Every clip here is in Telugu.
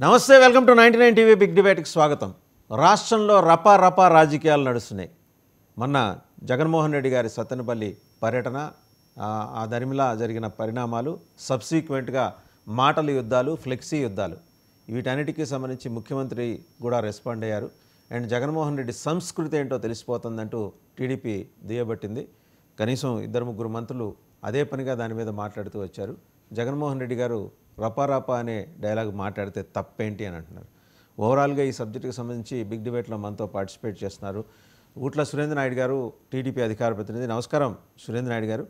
నమస్తే, వెల్కమ్ టు 99 టీవీ బిగ్ డిబేట్కి స్వాగతం. రాష్ట్రంలో రపా రాజకీయాలు నడుస్తున్నాయి. మొన్న జగన్మోహన్ రెడ్డి గారి సత్తెనపల్లి పర్యటన, ఆ దరిమిలా జరిగిన పరిణామాలు, సబ్సిక్వెంట్గా మాటల యుద్ధాలు, ఫ్లెక్సీ యుద్ధాలు, వీటన్నిటికీ సంబంధించి ముఖ్యమంత్రి కూడా రెస్పాండ్ అయ్యారు. అండ్ జగన్మోహన్ రెడ్డి సంస్కృతి ఏంటో తెలిసిపోతుందంటూ టీడీపీ దుయ్యబట్టింది. కనీసం 2-3 మంత్రులు అదే పనిగా దాని మీద మాట్లాడుతూ వచ్చారు. జగన్మోహన్ రెడ్డి గారు రపా అనే డైలాగ్ మాట్లాడితే తప్పేంటి అని అంటున్నారు. ఓవరాల్గా ఈ సబ్జెక్టుకి సంబంధించి బిగ్ డిబేట్లో మనతో పార్టిసిపేట్ చేస్తున్నారు ఊట్ల సురేంద్ర నాయుడు గారు, టీడీపీ అధికార ప్రతినిధి. నమస్కారం సురేంద్ర నాయుడు గారు.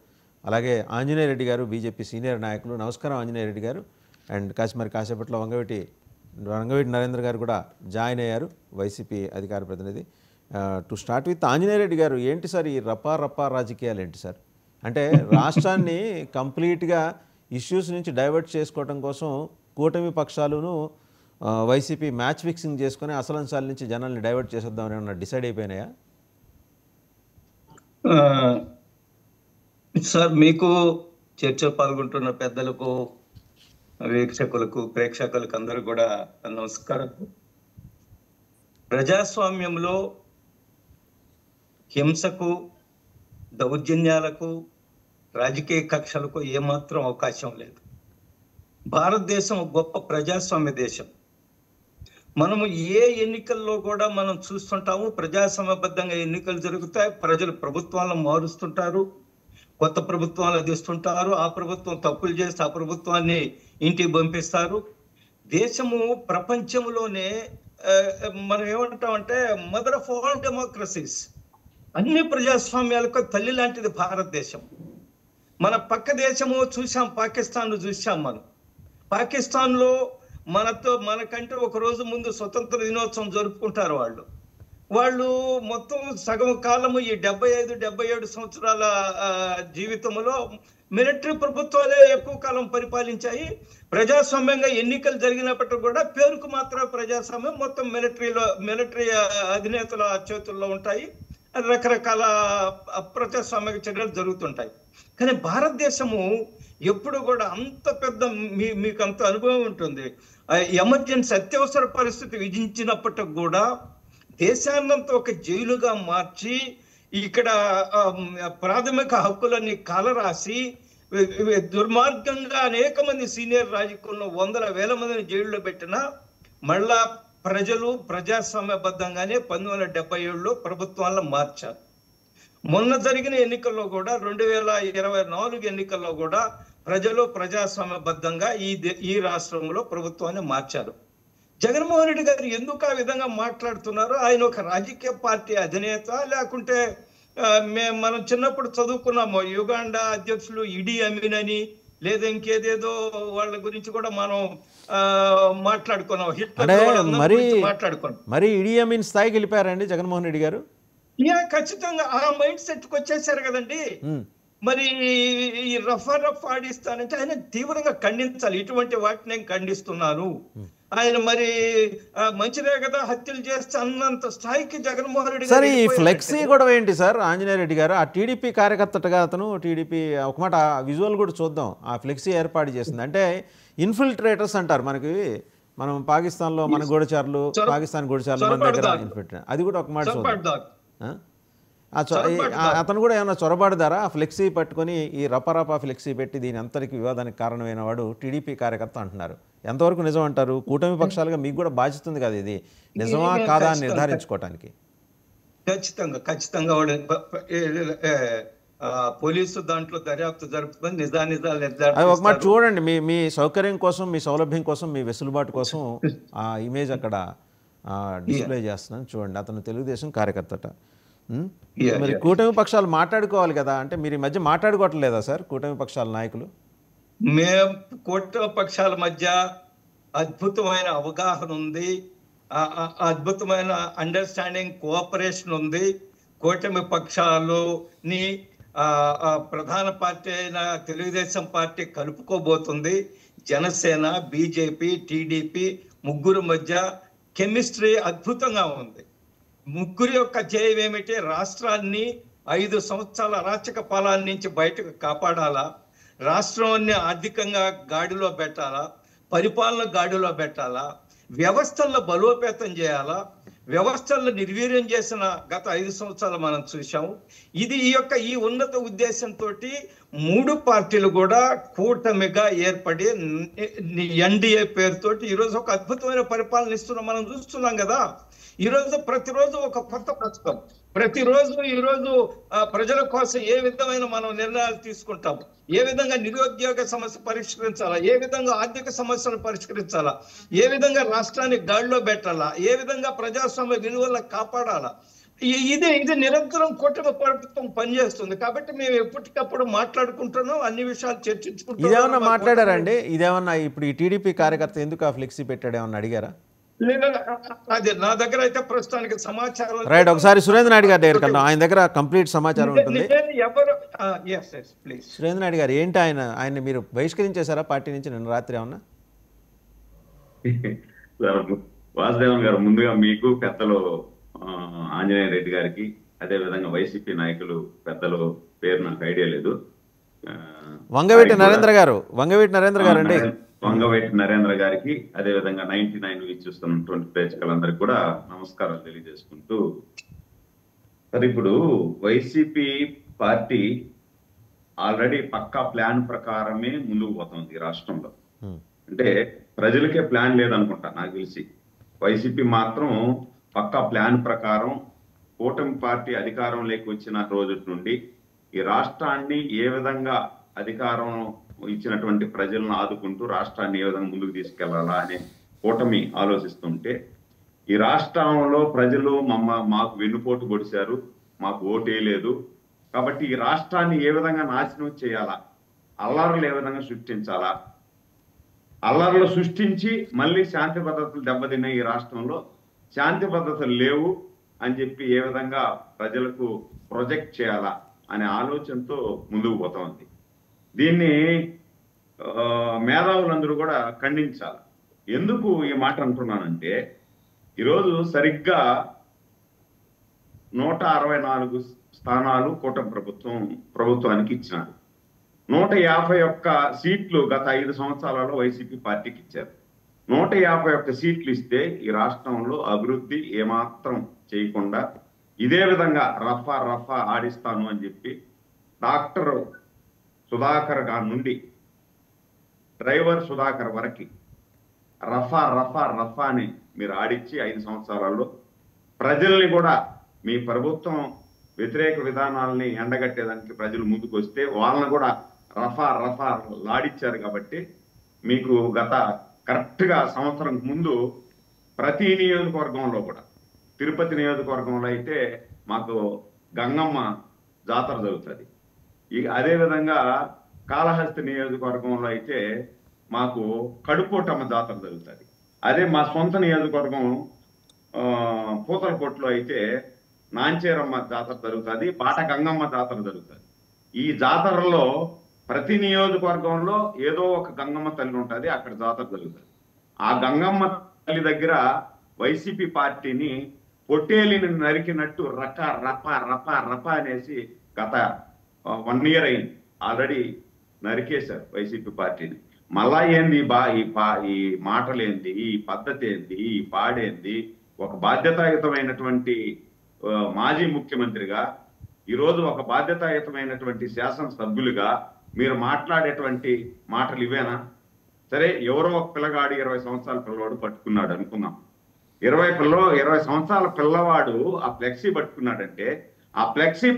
అలాగే ఆంజనేయ రెడ్డి గారు, బీజేపీ సీనియర్ నాయకులు. నమస్కారం ఆంజనేయ రెడ్డి గారు. అండ్ కాసేపట్లో వంగవీటి నరేంద్ర గారు కూడా జాయిన్ అయ్యారు, వైసీపీ అధికార ప్రతినిధి. To start with Anjaneya Reddy గారు, ఏంటి సార్ ఈ రపా రాజకీయాలు ఏంటి సార్? అంటే రాష్ట్రాన్ని కంప్లీట్గా ఇష్యూస్ నుంచి డైవర్ట్ చేసుకోవడం కోసం కూటమి పక్షాలను వైసీపీ మ్యాచ్ ఫిక్సింగ్ చేసుకుని అసలంశాల నుంచి జనాల్ని డైవర్ట్ చేసేద్దామని ఏమన్నా డిసైడ్ అయిపోయినాయా? సార్, మీకు చర్చ పాల్గొంటున్న పెద్దలకు, వీక్షకులకు, ప్రేక్షకులకు అందరూ కూడా నమస్కారం. ప్రజాస్వామ్యంలో హింసకు, దౌర్జన్యాలకు, రాజకీయ కక్షలకు ఏమాత్రం అవకాశం లేదు. భారతదేశం గొప్ప ప్రజాస్వామ్య దేశం. మనము ఏ ఎన్నికల్లో కూడా మనం చూస్తుంటాము, ప్రజాస్వామ్యబద్ధంగా ఎన్నికలు జరుగుతాయి. ప్రజలు ప్రభుత్వాలను మారుస్తుంటారు, కొత్త ప్రభుత్వాలను తెస్తుంటారు. ఆ ప్రభుత్వం తప్పులు చేస్తే ఆ ప్రభుత్వాన్ని ఇంటికి పంపిస్తారు. దేశము ప్రపంచంలోనే మనం ఏమంటామంటే మదర్ ఆఫ్ ఆల్ డెమోక్రసీస్, అన్ని ప్రజాస్వామ్యాలకు తల్లి లాంటిది భారతదేశం. మన పక్క దేశము చూసాం, పాకిస్తాన్ చూసాం. మనం పాకిస్తాన్లో మనకంటే ఒక రోజు ముందు స్వతంత్ర దినోత్సవం జరుపుకుంటారు. వాళ్ళు మొత్తం సగం కాలము ఈ 75-77 సంవత్సరాల జీవితంలో మిలిటరీ ప్రభుత్వాలే ఎక్కువ కాలం పరిపాలించాయి. ప్రజాస్వామ్యంగా ఎన్నికలు జరిగినప్పటికీ కూడా పేరుకు మాత్రం ప్రజాస్వామ్యం, మొత్తం మిలిటరీ అధినేతల చేతుల్లో ఉంటాయి. రకరకాల ప్రజాస్వామ్య చర్యలు జరుగుతుంటాయి. కానీ భారతదేశము ఎప్పుడు కూడా అంత పెద్ద, మీకు అంత అనుభవం ఉంటుంది, ఎమర్జెన్సీ అత్యవసర పరిస్థితి విధించినప్పటికి కూడా దేశాన్నంతా ఒక జైలుగా మార్చి ఇక్కడ ప్రాథమిక హక్కులన్నీ కాలరాసి దుర్మార్గంగా అనేక మంది సీనియర్ రాజకీయంలో 100,000 మందిని జైల్లో పెట్టినా మళ్ళా ప్రజలు ప్రజాస్వామ్యబద్ధంగానే 1977లో ప్రభుత్వాలను మార్చారు. మొన్న జరిగిన ఎన్నికల్లో కూడా 2024 ఎన్నికల్లో కూడా ప్రజలు ప్రజాస్వామ్యబద్ధంగా ఈ రాష్ట్రంలో ప్రభుత్వాన్ని మార్చారు. జగన్మోహన్ రెడ్డి గారు ఎందుకు ఆ విధంగా మాట్లాడుతున్నారు? ఆయన ఒక రాజకీయ పార్టీ అధినేత, లేకుంటే మనం చిన్నప్పుడు చదువుకున్నాము యుగాండా అధ్యక్షులు ఇడి అమీన్ అని, లేదా ఇంకేదేదో వాళ్ళ గురించి కూడా మనం మాట్లాడుకున్నాం. మరి ఇడి అమీన్ స్థాయికి వెళ్ళిపోయారండి జగన్మోహన్ రెడ్డి గారు? ఖచ్చితంగా ఆ మైండ్ సెట్కి వచ్చేసారు కదండి. మరి ఈ రఫ్ ఆడిస్తానంటే ఆయన తీవ్రంగా ఖండించాలి. ఇటువంటి వాటిని నేను ఖండిస్తున్నాను. ఆయన మరి మంచిదే కదా హత్యలు చేస్తే అన్నంత స్థాయికి జగన్మోహన్ రెడ్డి గారు. ఈ ఫ్లెక్సీ కూడా ఏంటి సార్ ఆంజనేయ రెడ్డి గారు? ఆ టీడీపీ కార్యకర్తగా అతను, టీడీపీ ఒక మాట విజువల్ కూడా చూద్దాం. ఆ ఫ్లెక్సీ ఏర్పాటు చేసింది అంటే ఇన్ఫిల్ట్రేటర్స్ అంటారు. మనం పాకిస్తాన్లో మన గూఢచారులు, పాకిస్తాన్ గూఢచారులు మన దగ్గర ఇన్ఫిల్ట్రేటర్, అది కూడా ఒక మాట చూద్దాం. అతను కూడా ఏమన్నా చొరబాటుదారా? ఆ ఫ్లెక్సీ పట్టుకొని ఈ రపా ఫ్లెక్సీ పెట్టి దీని అంతరికి వివాదానికి కారణమైన వాడు టీడీపీ కార్యకర్త అంటున్నారు. ఎంతవరకు నిజం అంటారు? కూటమి పక్షాలుగా మీకు కూడా బాధ్యత ఉంది కదా, ఇది నిజమా కాదా అని నిర్ధారించుకోవటానికి. ఖచ్చితంగా పోలీసు దాంట్లో దర్యాప్తు జరుపుతుంది, నిజాలు ఒక మాట చూడండి, మీ సౌకర్యం కోసం, మీ సౌలభ్యం కోసం, మీ వెసులుబాటు కోసం ఆ ఇమేజ్ అక్కడ డిస్ప్లే చేస్తున్నాను చూడండి. అతను తెలుగుదేశం కార్యకర్తట. మరి కూటమి పక్షాలు మాట్లాడుకోవాలి కదా, అంటే మీరు ఈ మధ్య మాట్లాడుకోవట్లేదా సార్ కూటమి పక్షాల నాయకులు? మేము కూటమి పక్షాల మధ్య అద్భుతమైన అవగాహన ఉంది, అద్భుతమైన అండర్స్టాండింగ్, కోఆపరేషన్ ఉంది. కూటమి పక్షాలని ప్రధాన పార్టీ అయిన తెలుగుదేశం పార్టీ కలుపుకోబోతుంది. జనసేన, బీజేపీ, టీడీపీ ముగ్గురు మధ్య కెమిస్ట్రీ అద్భుతంగా ఉంది. ముగ్గురి యొక్క ధ్యేయం ఏమిటి? రాష్ట్రాన్ని 5 సంవత్సరాల అరాచక పాలన నుంచి బయటకు కాపాడాలా, రాష్ట్రాన్ని ఆర్థికంగా గాడిలో పెట్టాలా, పరిపాలన గాడిలో పెట్టాలా, వ్యవస్థల్లో బలోపేతం చేయాలా, వ్యవస్థల్లో నిర్వీర్యం చేసిన గత 5 సంవత్సరాలు మనం చూసాము. ఈ ఉన్నత ఉద్దేశంతో 3 పార్టీలు కూడా కూటమిగా ఏర్పడి ఎన్డీఏ పేరుతోటి ఈరోజు ఒక అద్భుతమైన పరిపాలన ఇస్తున్నాం, మనం చూస్తున్నాం కదా. ఈరోజు ప్రతిరోజు ఒక కొత్త పుస్తకం, ప్రతిరోజు ఈరోజు ప్రజల కోసం ఏ విధమైన మనం నిర్ణయాలు తీసుకుంటాం, ఏ విధంగా నిరుద్యోగ సమస్య పరిష్కరించాలా, ఏ విధంగా ఆర్థిక సమస్యలు పరిష్కరించాలా, ఏ విధంగా రాష్ట్రాన్ని గాడిలో పెట్టాలా, ఏ విధంగా ప్రజాస్వామ్య విలువలను కాపాడాలా, ఇది నిరంతరం కూటమి ప్రభుత్వం పనిచేస్తుంది. కాబట్టి మేము ఎప్పటికప్పుడు మాట్లాడుకుంటున్నాం, అన్ని విషయాలు చర్చించుకుంటాం. ఇదేమన్నా మాట్లాడారండి? ఇదేమన్నా ఇప్పుడు ఈ టీడీపీ కార్యకర్త ఎందుకు ఆ ఫ్లెక్సీ పెట్టాడు ఏమన్నా అడిగారా? అదే నా దగ్గర అయితే ప్రస్తుతానికి సమాచారం. రైట్, ఒకసారి సురేంద్ర నాయుడు గారి దగ్గరికి వెళ్దాం. ఆయన దగ్గర కంప్లీట్ సమాచారం ఉంటుంది. సురేంద్ర నాయుడు గారు ఏంటి, ఆయన మీరు బహిష్కరించేశారా పార్టీ నుంచి నిన్న రాత్రి ఏమన్నా? వాసుదేవన్ గారు, ముందుగా మీకు పెద్దలు ఆంజనేయ రెడ్డి గారికి, అదే విధంగా వైసీపీ నాయకులు పెద్దలు పేరు నాకు ఐడియా లేదు, వంగవీటి నరేంద్ర గారు అండి, వంగవీటి నరేంద్ర గారికి, అదే విధంగా 99 వీక్ చూస్తున్నటువంటి ప్రేక్షకులందరికీ కూడా నమస్కారాలు తెలియజేసుకుంటూ, మరి ఇప్పుడు వైసీపీ పార్టీ ఆల్రెడీ పక్కా ప్లాన్ ప్రకారమే ముందుకు పోతుంది ఈ రాష్ట్రంలో. అంటే ప్రజలకే ప్లాన్ లేదనుకుంటా నాకు తెలిసి. వైసీపీ మాత్రం పక్కా ప్లాన్ ప్రకారం కూటమి పార్టీ అధికారంలోకి వచ్చిన రోజు నుండి ఈ రాష్ట్రాన్ని ఏ విధంగా అధికారం ఇచ్చినటువంటి ప్రజలను ఆదుకుంటూ రాష్ట్రాన్ని ఏ విధంగా ముందుకు తీసుకెళ్లాలా అనే కూటమి ఆలోచిస్తుంటే, ఈ రాష్ట్రంలో ప్రజలు మాకు వెన్నుపోటు పొడిచారు, మాకు ఓటేయలేదు, కాబట్టి ఈ రాష్ట్రాన్ని ఏ విధంగా నాశనం చేయాలా, అల్లర్లు ఏ విధంగా సృష్టించాలా, అల్లర్లు సృష్టించి మళ్ళీ శాంతి భద్రతలు దెబ్బతిన్న ఈ రాష్ట్రంలో శాంతి భద్రతలు లేవు అని చెప్పి ఏ విధంగా ప్రజలకు ప్రొజెక్ట్ చేయాలా అనే ఆలోచనతో ముందుకు పోతా ఉంది. దీన్ని మేధావులందరూ కూడా ఖండించాలి. ఎందుకు ఈ మాట అంటున్నానంటే, ఈరోజు సరిగ్గా 164 స్థానాలు కూటమి ప్రభుత్వానికి ఇచ్చినారు. 151 సీట్లు గత 5 సంవత్సరాలలో వైసీపీ పార్టీకి ఇచ్చారు. 151 సీట్లు ఇస్తే ఈ రాష్ట్రంలో అభివృద్ధి ఏమాత్రం చేయకుండా ఇదే విధంగా రఫా ఆడిస్తాను అని చెప్పి డాక్టర్ సుధాకర్ గారి నుండి డ్రైవర్ సుధాకర్ వరకు రఫా అని మీరు ఆడిచ్చి 5 సంవత్సరాల్లో ప్రజల్ని కూడా మీ ప్రభుత్వం వ్యతిరేక విధానాలని ఎండగట్టేదానికి ప్రజలు ముందుకు వస్తే వాళ్ళని కూడా రఫా లాడిచ్చారు. కాబట్టి మీకు గత కరెక్ట్గా సంవత్సరం ముందు ప్రతి నియోజకవర్గంలో కూడా, తిరుపతి నియోజకవర్గంలో అయితే మాకు గంగమ్మ జాతర జరుగుతుంది, అదేవిధంగా కాళహస్తి నియోజకవర్గంలో అయితే మాకు కడుపోటమ్మ జాతర జరుగుతుంది, అదే మా సొంత నియోజకవర్గం పూతలకోటలో అయితే నాంచేరమ్మ జాతర జరుగుతుంది, బాట గంగమ్మ జాతర జరుగుతుంది. ఈ జాతరలో ప్రతి నియోజకవర్గంలో ఏదో ఒక గంగమ్మ తల్లి ఉంటుంది, అక్కడ జాతర జరుగుతుంది. ఆ గంగమ్మ తల్లి దగ్గర వైసీపీ పార్టీని పొట్టేలిని నరికినట్టు రప అనేసి గత 1 year అయింది, ఆల్రెడీ నరికేశారు వైసీపీ పార్టీని. మళ్ళా ఏంది ఈ మాటలేంది, ఈ పద్ధతి ఏంది, ఈ పాడేంది? ఒక బాధ్యతాయుతమైనటువంటి మాజీ ముఖ్యమంత్రిగా, ఈరోజు ఒక బాధ్యతాయుతమైనటువంటి శాసనసభ్యులుగా మీరు మాట్లాడేటువంటి మాటలు ఇవేనా? సరే, ఎవరో ఒక పిల్లగాడు 20 సంవత్సరాల పిల్లవాడు పట్టుకున్నాడు అనుకుందాం. 20 సంవత్సరాల పిల్లవాడు ఆ ఫ్లెక్సీ పట్టుకున్నాడంటే ఆ ఫ్లెక్సీ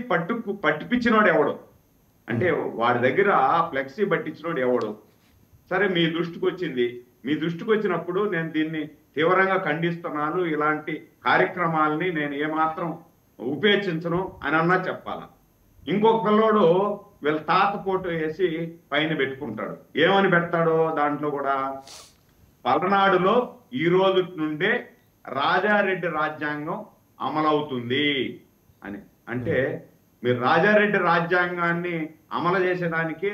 పట్టిపించినోడు ఎవడు? అంటే వాడి దగ్గర ఆ ఫ్లెక్సీ పట్టించినోడు ఎవడు? సరే, మీ దృష్టికి వచ్చింది. మీ దృష్టికి వచ్చినప్పుడు నేను దీన్ని తీవ్రంగా ఖండిస్తున్నాను, ఇలాంటి కార్యక్రమాలని నేను ఏమాత్రం ఉపేక్షించను అని అన్నా చెప్పాలా. ఇంకొక పిల్లోడు వీళ్ళ తాత ఫోటో వేసి పైన పెట్టుకుంటాడు. ఏమని పెడతాడో దాంట్లో కూడా, పలనాడులో ఈ రోజు నుండే రాజారెడ్డి రాజ్యాంగం అమలవుతుంది అని. అంటే మీరు రాజారెడ్డి రాజ్యాంగాన్ని అమలు చేసేదానికే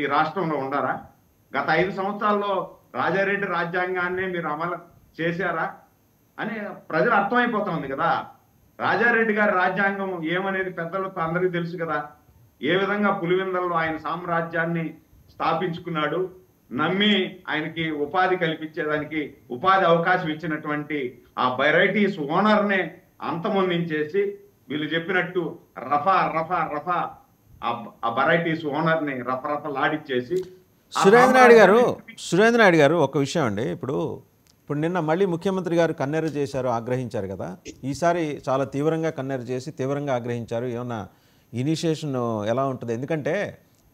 ఈ రాష్ట్రంలో ఉండారా? గత 5 సంవత్సరాల్లో రాజారెడ్డి రాజ్యాంగాన్ని మీరు అమలు చేశారా అని ప్రజలు అర్థమైపోతుంది కదా. రాజారెడ్డి గారి రాజ్యాంగం ఏమనేది పెద్దలకు అందరికీ తెలుసు కదా. ఏ విధంగా పులివెందల్లో ఆయన సామ్రాజ్యాన్ని స్థాపించుకున్నాడు, నమ్మి ఆయనకి ఉపాధి కల్పించేదానికి ఉపాధి అవకాశం ఇచ్చినటువంటి ఆ వెరైటీస్ ఓనర్నే అంతమొందించేసి వీళ్ళు చెప్పినట్టు రఫా రఫా రఫా ఆ వెరైటీస్ ఓనర్ని రఫరఫలాడిచ్చేసి సురేంద్ర నాయుడు గారు ఒక విషయం అండి. ఇప్పుడు నిన్న మళ్ళీ ముఖ్యమంత్రి గారు కన్నెర చేశారు, ఆగ్రహించారు కదా. ఈసారి చాలా తీవ్రంగా కన్నెర చేసి తీవ్రంగా ఆగ్రహించారు. ఏమన్నా ఇనిషియేషన్ ఎలా ఉంటుంది? ఎందుకంటే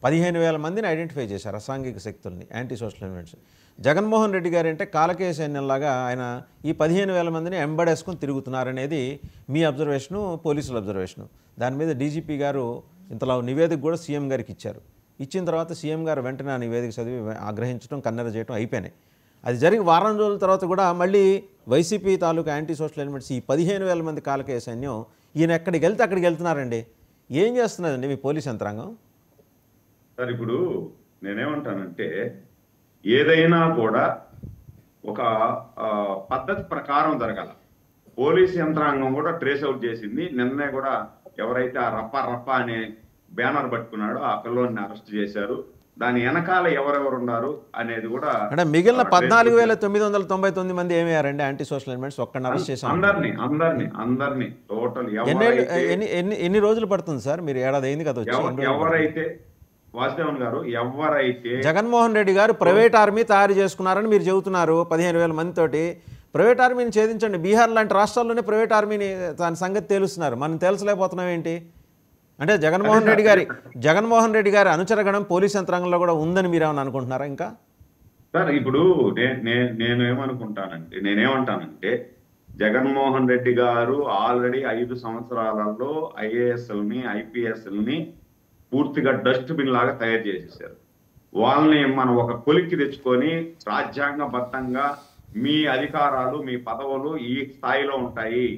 15,000 మందిని ఐడెంటిఫై చేశారు, అసాంఘిక శక్తుల్ని, anti social elements. Jaganmohan Reddy గారు అంటే కాలకేయ సైన్యంలాగా ఆయన ఈ 15,000 మందిని ఎంబడేసుకొని తిరుగుతున్నారనేది మీ అబ్జర్వేషను, పోలీసుల అబ్జర్వేషను. దాని మీద డీజీపీ గారు ఇంతలో నివేదిక కూడా సీఎం గారికి ఇచ్చారు. ఇచ్చిన తర్వాత సీఎం గారు వెంటనే ఆ నివేదిక చదివి ఆగ్రహించడం, కన్నెర చేయడం అయిపోయినాయి. అది జరిగి వారం రోజుల తర్వాత కూడా మళ్ళీ వైసీపీ తాలూకా యాంటీ సోషల్ ఎలిమెంట్స్ ఈ 15,000 మంది కాలకేయ సైన్యం ఈయన ఎక్కడికి వెళ్తే అక్కడికి వెళ్తున్నారండి. ఏం చేస్తున్నారండి మీ పోలీస్ యంత్రాంగం? సార్ ఇప్పుడు నేనేమంటానంటే ఏదైనా కూడా ఒక పద్ధతి ప్రకారం జరగాల. పోలీస్ యంత్రాంగం కూడా ట్రేస్ అవుట్ చేసింది. నిన్నే కూడా ఎవరైతే ఆ రప్ప అనే బ్యానర్ పట్టుకున్నాడో ఆ పిల్లోని అరెస్ట్ చేశారు. దాని వెనకాల ఎవరెవరు ఉన్నారు అనేది కూడా అంటే మిగిలిన 14,999 మంది ఏమయ్యారండి యాంటీ సోషల్ ఎలిమెంట్స్? ఒక్కడిని అరెస్ట్ చేశారు. అందరినీ టోటల్ ఎన్ని రోజులు పడుతుంది సార్? మీరు ఏడాది అయింది కదా వచ్చి. ఎవరైతే వాసుదేవన్ గారు ఎవరైతే జగన్మోహన్ రెడ్డి గారు ప్రైవేట్ ఆర్మీ తయారు చేసుకున్నారని మీరు చెబుతున్నారు 15,000 మందితోటి. ప్రైవేట్ ఆర్మీని ఛేదించండి. బీహార్ లాంటి రాష్ట్రాల్లోనే ప్రైవేట్ ఆర్మీని దాని సంగతి తేలుస్తున్నారు, మనం తేల్చలేకపోతున్నాం ఏంటి? అంటే జగన్మోహన్ రెడ్డి గారి అనుచరగణం పోలీస్ యంత్రాంగంలో కూడా ఉందని మీరు ఏమని అనుకుంటున్నారా? ఇంకా సార్ ఇప్పుడు నేనేమంటానంటే జగన్మోహన్ రెడ్డి గారు ఆల్రెడీ 5 సంవత్సరాలలో ఐఏఎస్ఎల్ని ఐపీఎస్ఎల్ని పూర్తిగా డస్ట్బిన్ లాగా తయారు చేసేసారు. వాళ్ళని మనం ఒక కొలిక్కి తెచ్చుకొని రాజ్యాంగబద్ధంగా మీ అధికారాలు మీ పదవులు ఈ స్థాయిలో ఉంటాయి,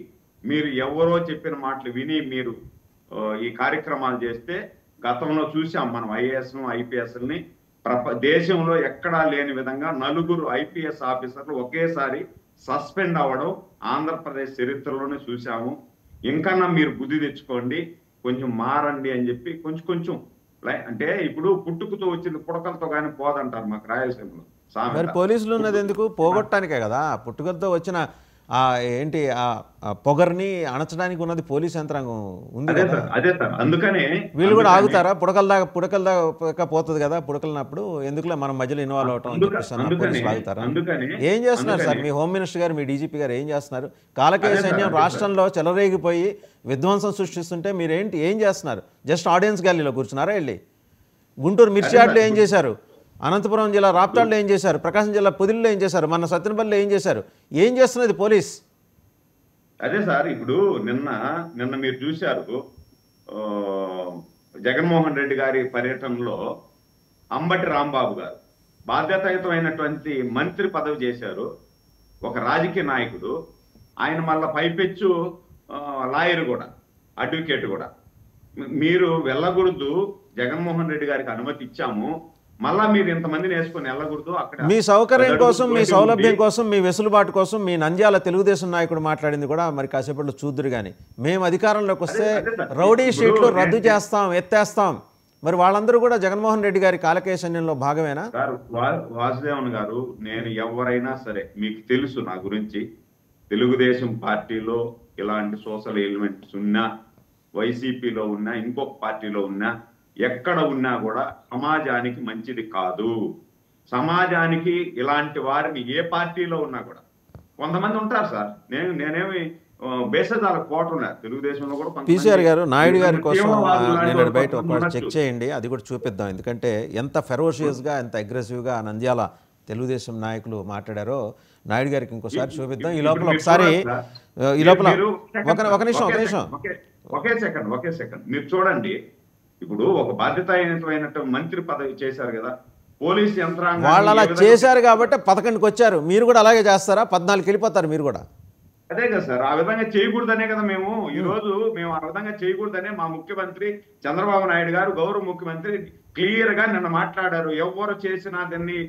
మీరు ఎవరో చెప్పిన మాటలు విని మీరు ఈ కార్యక్రమాలు చేస్తే గతంలో చూసాం మనం ఐఏఎస్ను ఐపీఎస్ని దేశంలో ఎక్కడా లేని విధంగా 4 ఐపీఎస్ ఆఫీసర్లు ఒకేసారి సస్పెండ్ అవ్వడం ఆంధ్రప్రదేశ్ చరిత్రలోనే చూసాము. ఇంకన్నా మీరు బుద్ధి తెచ్చుకోండి, కొంచెం మారండి అని చెప్పి కొంచెం అంటే ఇప్పుడు పుట్టుకతో వచ్చింది పుడకలతో కానీ పోదంటారు మాకు రాయలసీమలో. మరి పోలీసులు ఉన్నది ఎందుకు? పోగొట్టడానికే కదా. పుట్టుకలతో వచ్చిన ఏంటి ఆ పొగర్ని అణచడానికి ఉన్నది పోలీస్ యంత్రాంగం ఉంది. అదే సార్, అందుకనే వీళ్ళు కూడా ఆగుతారా? పుడకల దాకా పోతుంది కదా, పుడకలినప్పుడు ఎందుకులే మనం మధ్యలో ఇన్వాల్వ్ అవటం అని చెప్పేసి పోలీసులు ఆగుతారా? ఏం చేస్తున్నారు సార్ మీ హోమ్ మినిస్టర్ గారు, మీ డీజీపీ గారు ఏం చేస్తున్నారు? కాలకేయ సైన్యం రాష్ట్రంలో చెలరేగిపోయి విధ్వంసం సృష్టిస్తుంటే మీరేంటి ఏం చేస్తున్నారు? జస్ట్ ఆడియన్స్ గ్యాలరీలో కూర్చున్నారా? వెళ్ళి గుంటూరు మిర్చియాడ్లో ఏం చేశారు? అనంతపురం జిల్లా రాప్తాడులో ఏం చేశారు? ప్రకాశం జిల్లా పొదిలిలో ఏం చేశారు? మన సత్తెనపల్లిలో ఏం చేశారు? ఏం చేస్తున్నది పోలీస్? అదే సార్, ఇప్పుడు నిన్న మీరు చూశారు జగన్మోహన్ రెడ్డి గారి పర్యటనలో అంబటి రాంబాబు గారు బాధ్యతాయుతమైనటువంటి మంత్రి పదవి చేశారు. ఒక రాజకీయ నాయకుడు, ఆయన మళ్ళా పైపెచ్చు లాయర్ కూడా, అడ్వకేట్ కూడా. మీరు వెళ్ళకూడదు, జగన్మోహన్ రెడ్డి గారికి అనుమతి ఇచ్చాము, మళ్ళా మీరు ఇంతమందిని వేసుకొని వెళ్ళకూడదు. అక్కడ మీ సౌకర్యం కోసం, మీ సౌలభ్యం కోసం, మీ వెసులుబాటు కోసం మీ నంద్యాల తెలుగుదేశం నాయకుడు మాట్లాడింది కూడా మరి కాసేపట్లో చూద్దురు. కానీ మేము అధికారంలోకి వస్తే రౌడీ షీట్లు రద్దు చేస్తాం, ఎత్తేస్తాం. మరి వాళ్ళందరూ కూడా జగన్మోహన్ రెడ్డి గారి కాలకేయ సైన్యంలో భాగమేనా? వాసుదేవన్ గారు, నేను ఎవరైనా సరే మీకు తెలుసు నా గురించి, తెలుగుదేశం పార్టీలో ఇలాంటి సోషల్ ఎలిమెంట్స్ ఉన్నా, వైసీపీలో ఉన్నా, ఇంకొక పార్టీలో ఉన్నా, ఎక్కడ ఉన్నా కూడా సమాజానికి మంచిది కాదు. సమాజానికి ఇలాంటి వారిని ఏ పార్టీలో ఉన్నా కూడా కొంతమంది ఉంటారు సార్. నేనేమి బేసదాల కోట ఉన్నారు తెలుగుదేశంలో కూడా. పీసీఆర్ గారు నాయుడు గారి కోసం నేను బయట ఒక చెక్ చేయండి, అది కూడా చూపిద్దాం. ఎందుకంటే ఎంత ఫెరోషియస్గా, ఎంత అగ్రెసివ్గా నంద్యాల తెలుగుదేశం నాయకులు మాట్లాడారో నాయుడు గారికి ఇంకోసారి చూపిద్దాం. ఈ లోపల ఒకే సెకండ్ మీరు చూడండి. ఇప్పుడు ఒక బాధ్యతాయుతమైన మంత్రి పదవి చేశారు కదా పోలీస్ యంత్రాంగం, వాళ్ళు అలా చేశారు కాబట్టి 11కి వచ్చారు. మీరు కూడా అలాగే చేస్తారా? 14కి వెళ్ళిపోతారు మీరు కూడా. అదే కదా సార్, ఆ విధంగా చేయకూడదనే కదా మేము ఆ విధంగా చేయకూడదనే మా ముఖ్యమంత్రి చంద్రబాబు నాయుడు గారు, గౌరవ ముఖ్యమంత్రి క్లియర్ గా నిన్న మాట్లాడారు. ఎవరు చేసినా దాన్ని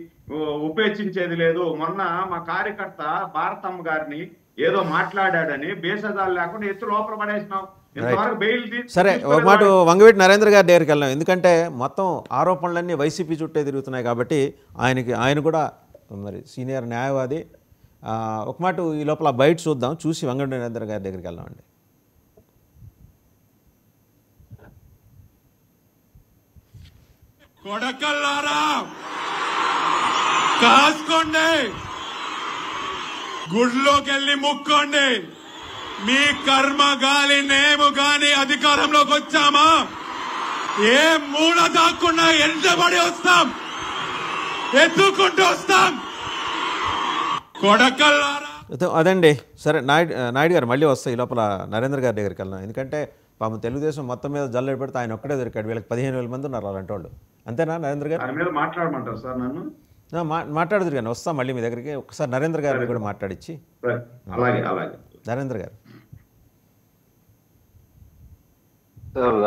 ఉపేక్షించేది లేదు. మొన్న మా కార్యకర్త భారతమ్మ గారిని ఏదో మాట్లాడాడని బేసదాలు లేకుండా ఎత్తు లోపల పడేసినాం. ఇంతవరకు బెయిల్ సరే ఒక మాట వంగవీటి నరేంద్ర గారి దగ్గరికి వెళ్ళాం, ఎందుకంటే మొత్తం ఆరోపణలన్నీ వైసీపీ చుట్టే తిరుగుతున్నాయి కాబట్టి ఆయన కూడా మరి సీనియర్ న్యాయవాది. ఒక మాట ఈ లోపల బయట చూద్దాం, చూసి వంగవీటి నరేంద్ర గారి దగ్గరికి వెళ్దామండి. కొడకల్లారా కాసుకోండి, గుడ్లోకి వెళ్ళి ముక్కోండి. మీ కర్మ గాలి మేము గాని అధికారంలోకి వచ్చామా ఏ మూల దాక్కున్నా ఎంటబడి వస్తాం, ఎత్తుకుంటూ వస్తాం. కొడకల్లారా అదండి. సరే నాయుడు గారు మళ్ళీ వస్తాయి. ఈ లోపల నరేంద్ర గారి దగ్గరికి వెళ్దాం, ఎందుకంటే పాపం తెలుగుదేశం మొత్తం మీద జల్లెడ పెడితే ఆయన ఒక్కడే దొరికాడు. వీళ్ళకి 15,000 మంది ఉన్నారు అలాంటి వాళ్ళు. అంతేనా నరేంద్ర గారు? మాట్లాడమంటారు సార్ నన్ను? మాట్లాడుతురు కానీ వస్తాం మళ్ళీ మీ దగ్గరికి. ఒకసారి నరేంద్ర గారిని కూడా మాట్లాడిచ్చి. అలాగే అలాగే నరేంద్ర గారు. సార్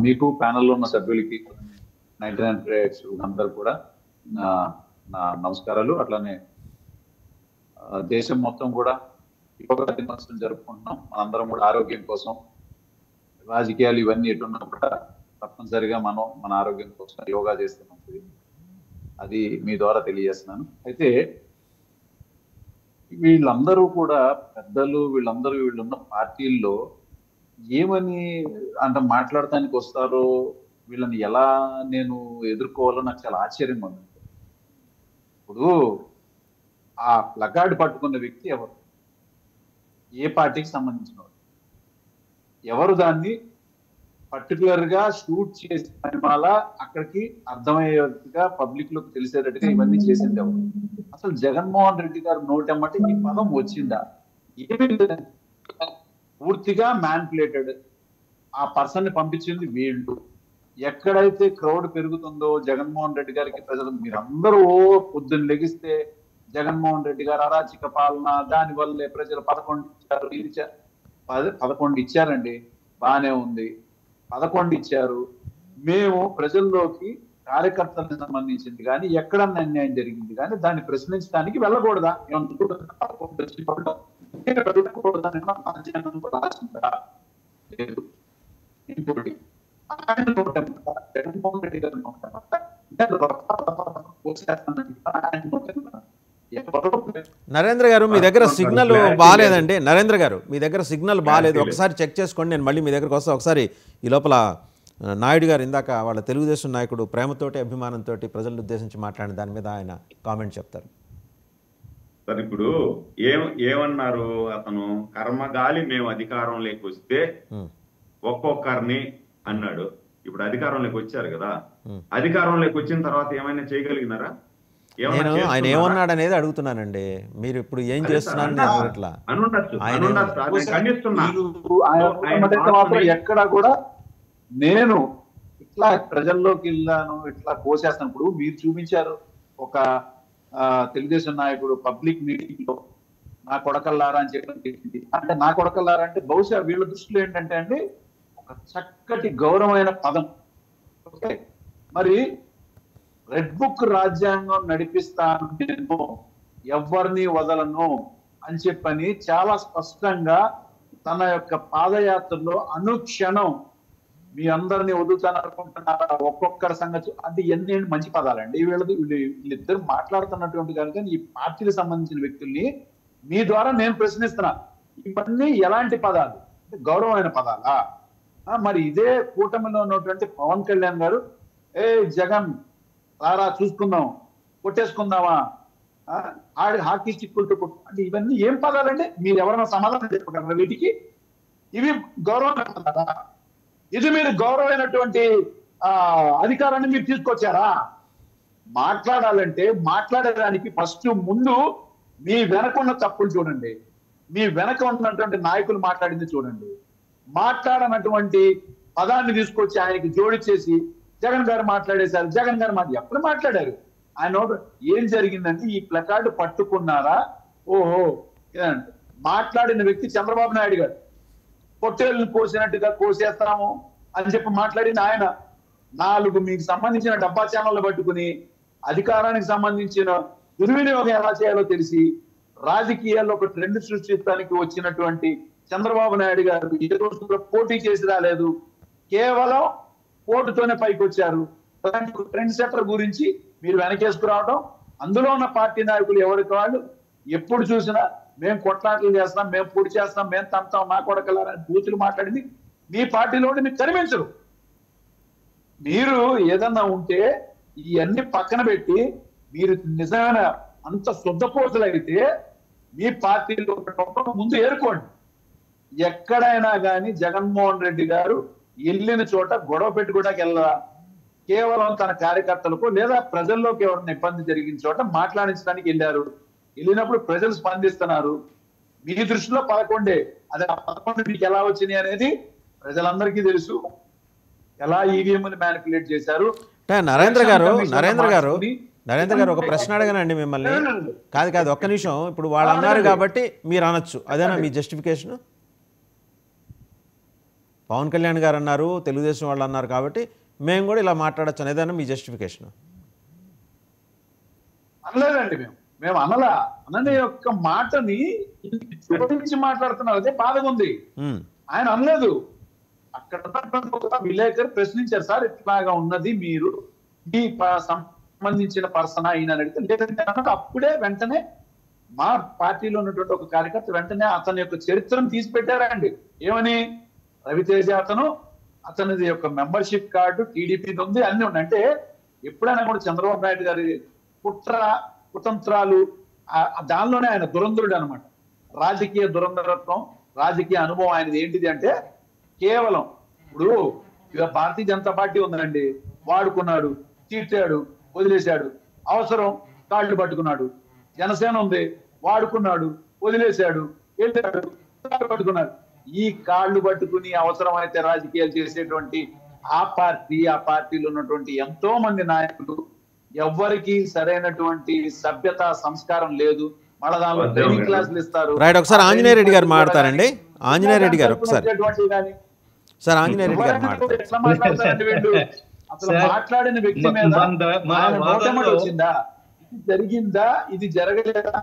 మీకు ప్యానెల్లో ఉన్న సభ్యులకి 99 క్రెడిట్స్ అందరు కూడా నా నమస్కారాలు. అట్లానే దేశం మొత్తం కూడా యోగా దినోత్సవం జరుపుకుంటున్నాం. మనందరం కూడా ఆరోగ్యం కోసం, రాజకీయాలు ఇవన్నీ ఎటున్నా కూడా తప్పనిసరిగా మనం మన ఆరోగ్యం కోసం యోగా చేస్తున్నాం. అది మీ ద్వారా తెలియజేస్తున్నాను. అయితే వీళ్ళందరూ కూడా పెద్దలు, వీళ్ళున్న పార్టీల్లో ఏమని అంటే మాట్లాడటానికి వస్తారో, వీళ్ళని ఎలా నేను ఎదుర్కోవాలో నాకు చాలా ఆశ్చర్యంగా ఉంది. ఇప్పుడు ఆ ప్లకార్డ్ పట్టుకున్న వ్యక్తి ఎవరు, ఏ పార్టీకి సంబంధించిన వాడు, ఎవరు దాన్ని పర్టికులర్ గా షూట్ చేసి పరిమాల అక్కడికి అర్థమయ్యేట్టుగా పబ్లిక్ లోకి తెలిసేటట్టుగా ఇవన్నీ చేసింది ఎవరు? అసలు జగన్మోహన్ రెడ్డి గారు నోటెమ్మటి ఈ పదం వచ్చిందా? ఏమీ లేదండి, పూర్తిగా మ్యాన్పులేటెడ్. ఆ పర్సన్ ని పంపించింది వీళ్ళు. ఎక్కడైతే క్రౌడ్ పెరుగుతుందో జగన్మోహన్ రెడ్డి గారికి ప్రజలు, మీరందరూ పొద్దున్న లెగిస్తే జగన్మోహన్ రెడ్డి గారు అరాచక పాలన, దాని వల్లే ప్రజలు 11 ఇచ్చారు. 11 ఇచ్చారండి, బానే ఉంది, 11 ఇచ్చారు. మేము ప్రజల్లోకి కార్యకర్తలకు సంబంధించింది కానీ ఎక్కడన్నా అన్యాయం జరిగింది కానీ దాన్ని ప్రశ్నించడానికి వెళ్ళకూడదా? లేదు. ఇంకోటి జగన్మోహన్ రెడ్డి గారు నరేంద్ర గారు మీ దగ్గర సిగ్నల్ బాగాలేదండి. నరేంద్ర గారు మీ దగ్గర సిగ్నల్ బాగాలేదు, ఒకసారి చెక్ చేసుకోండి. నేను మళ్ళీ మీ దగ్గరకు వస్తా. ఒకసారి ఈ లోపల నాయుడు గారు ఇందాక వాళ్ళ తెలుగుదేశం నాయకుడు ప్రేమతోటి అభిమానంతో ప్రజలను ఉద్దేశించి మాట్లాడిన దాని మీద ఆయన కామెంట్ చెప్తారు. సార్ ఇప్పుడు ఏమన్నారు అతను, కర్మగాలి మేము అధికారంలోకి వస్తే ఒక్కొక్కరిని అన్నాడు. ఇప్పుడు అధికారంలోకి వచ్చారు కదా, అధికారంలోకి వచ్చిన తర్వాత ఏమైనా చేయగలిగినారా? నేను ఆయన ఏమన్నాడు అనేది అడుగుతున్నానండి. మీరు ఇప్పుడు ఏం చేస్తున్నారు? ఎక్కడ కూడా నేను ఇట్లా ప్రజల్లోకి వెళ్ళాను, ఇట్లా కోసేస్తాను. ఇప్పుడు మీరు చూపించారు ఒక తెలుగుదేశం నాయకుడు పబ్లిక్ మీటింగ్ లో నా కొడకల్లారా అని చెప్పి, అంటే నా కొడకల్లారా అంటే బహుశా వీళ్ళ దృష్టిలో ఏంటంటే అండి ఒక చక్కటి గౌరవమైన పదం. ఓకే, మరి రెడ్ బుక్ రాజ్యాంగం నడిపిస్తాను, నేను ఎవరిని వదలను అని చెప్పని చాలా స్పష్టంగా తన యొక్క పాదయాత్రలో అనుక్షణం మీ అందరినీ వదులుతాను అనుకుంటున్నారా, ఒక్కొక్కరి సంగతి అంటే ఎన్ని మంచి పదాలండి వీళ్ళిద్దరు మాట్లాడుతున్నటువంటి కనుక ఈ పార్టీకి సంబంధించిన వ్యక్తుల్ని మీ ద్వారా నేను ప్రశ్నిస్తున్నా. ఇవన్నీ ఎలాంటి పదాలు? అంటే గౌరవమైన పదాలా? మరి ఇదే కూటమిలో ఉన్నటువంటి పవన్ కళ్యాణ్ గారు జగన్ రారా చూసుకుందాం, కొట్టేసుకుందామా, హాకీ స్టిక్ అంటే ఇవన్నీ ఏం పదాలండి? మీరు ఎవరైనా సమాధానం చెప్పగలరా వీటికి? ఇవి గౌరవమైన పదాలా? ఇది మీరు గౌరవమైనటువంటి అధికారాన్ని మీరు తీసుకొచ్చారా? మాట్లాడాలంటే మాట్లాడడానికి ఫస్ట్ ముందు మీ వెనక ఉన్న తప్పులు చూడండి, మీ వెనక ఉన్నటువంటి నాయకులు మాట్లాడింది చూడండి. మాట్లాడనటువంటి పదాన్ని తీసుకొచ్చి ఆయనకి జోడిచ్చేసి జగన్ గారు మాట్లాడేశారు, జగన్ గారు ఎప్పుడు మాట్లాడారు? ఆయన ఏం జరిగిందంటే ఈ ప్లకార్డు పట్టుకున్నారా? ఓహో, మాట్లాడిన వ్యక్తి చంద్రబాబు నాయుడు గారు. పొట్టేళ్ళను కోసినట్టుగా కోసేస్తాము అని చెప్పి మాట్లాడిన ఆయన 4 మీకు సంబంధించిన డబ్బా ఛానళ్ళు పట్టుకుని అధికారానికి సంబంధించిన దుర్వినియోగం ఎలా చేయాలో తెలిసి రాజకీయాల్లో ఒక ట్రెండ్ సృష్టించడానికి వచ్చినటువంటి చంద్రబాబు నాయుడు గారు ఏ రోజు కూడా పోటీ చేసి రాలేదు, కేవలం ఓటుతోనే పైకి వచ్చారు. ట్రెండ్ సెటర్ గురించి మీరు వెనకేసుకురావడం, అందులో ఉన్న పార్టీ నాయకులు ఎవరికి వాళ్ళు ఎప్పుడు చూసినా మేము కొట్లాటలు చేస్తాం, మేము పొడి చేస్తాం, మేము తంతాం, మా కొడకలారని బూతులు మాట్లాడింది మీ పార్టీలో మీకు కనిపించరు. మీరు ఏదన్నా ఉంటే ఇవన్నీ పక్కన పెట్టి మీరు నిజమైన అంత శుద్ధపోతులైతే మీ పార్టీలో ముందు ఏరుకోండి. ఎక్కడైనా కానీ జగన్మోహన్ రెడ్డి గారు వెళ్ళిన చోట గొడవ పెట్టుకోవడానికి వెళ్ళరా, కేవలం తన కార్యకర్తలకు లేదా ప్రజల్లోకి ఎవరైనా ఇబ్బంది జరిగిన చోట మాట్లాడించడానికి వెళ్ళారు. వెళ్ళినప్పుడు ప్రజలు స్పందిస్తున్నారు. మీ దృష్టిలో 11 అది ఆ 11 మీకు ఎలా వచ్చినాయి అనేది ప్రజలందరికీ తెలుసు. ఎలా ఈవీఎంని మ్యానిపులేట్ చేశారు. నరేంద్ర గారు ఒక ప్రశ్న అడగనండి మిమ్మల్ని. కాదు ఒక్క నిమిషం. ఇప్పుడు వాళ్ళు అన్నారు కాబట్టి మీరు అనొచ్చు, అదేనా మీ జస్టిఫికేషన్? పవన్ కళ్యాణ్ గారు అన్నారు, తెలుగుదేశం వాళ్ళు అన్నారు కాబట్టి మేము కూడా ఇలా మాట్లాడచ్చు అనేదాన్ని మీ జస్టిఫికేషన్? అనలేదండి, మేము అనలా. అన్న యొక్క మాటని వివరించి మాట్లాడుతున్నారు, అదే బాధగా ఉంది. ఆయన అనలేదు. అక్కడ విలేకరు ప్రశ్నించారు, సార్ ఇట్లాగా ఉన్నది మీరు ఈ సంబంధించిన పర్సన్ అయినా అడిగితే లేదంటే అప్పుడే వెంటనే మా పార్టీలో ఉన్నటువంటి ఒక కార్యకర్త వెంటనే అతని యొక్క చరిత్రను తీసి పెట్టారండి. ఏమని? రవితేజ అతనిది యొక్క మెంబర్షిప్ కార్డు టీడీపీది ఉంది, అన్ని ఉన్నాయి. అంటే ఎప్పుడైనా కూడా చంద్రబాబు నాయుడు గారి కుతంత్రాలు దానిలోనే ఆయన దురంధరుడు అనమాట. రాజకీయ దురంధరత్వం, రాజకీయ అనుభవం ఆయనది ఏంటిది అంటే కేవలం ఇప్పుడు భారతీయ జనతా పార్టీ ఉందండి, వాడుకున్నాడు, చీటాడు, వదిలేశాడు. అవసరం కాళ్ళు పట్టుకున్నాడు. జనసేన ఉంది, వాడుకున్నాడు, వదిలేశాడు, వెళ్ళాడు, కాళ్ళు పట్టుకున్నాడు. ఈ కాళ్ళు పట్టుకుని అవసరమైతే రాజకీయాలు చేసేటువంటి ఆ పార్టీలో ఉన్నటువంటి ఎంతో మంది నాయకులు ఎవ్వరికి సరైనటువంటి సభ్యత సంస్కారం లేదు. మళ్ళా దానిలో ట్రైనింగ్ క్లాసులు ఇస్తారు. రైట్, ఒకసారి ఆంజనేయ రెడ్డి గారు మాట్లాడతారండి. ఆంజనేయ రెడ్డి గారు ఒకసారి సార్ ఆంజనేయ రెడ్డి గారు మాట్లాడతారు. ఎట్లా మాట్లాడతారండి వీళ్ళు? అసలు మాట్లాడిన వ్యక్తి మీద నోటమట వచ్చిందా? ఇది జరిగిందా, ఇది జరగలేదా?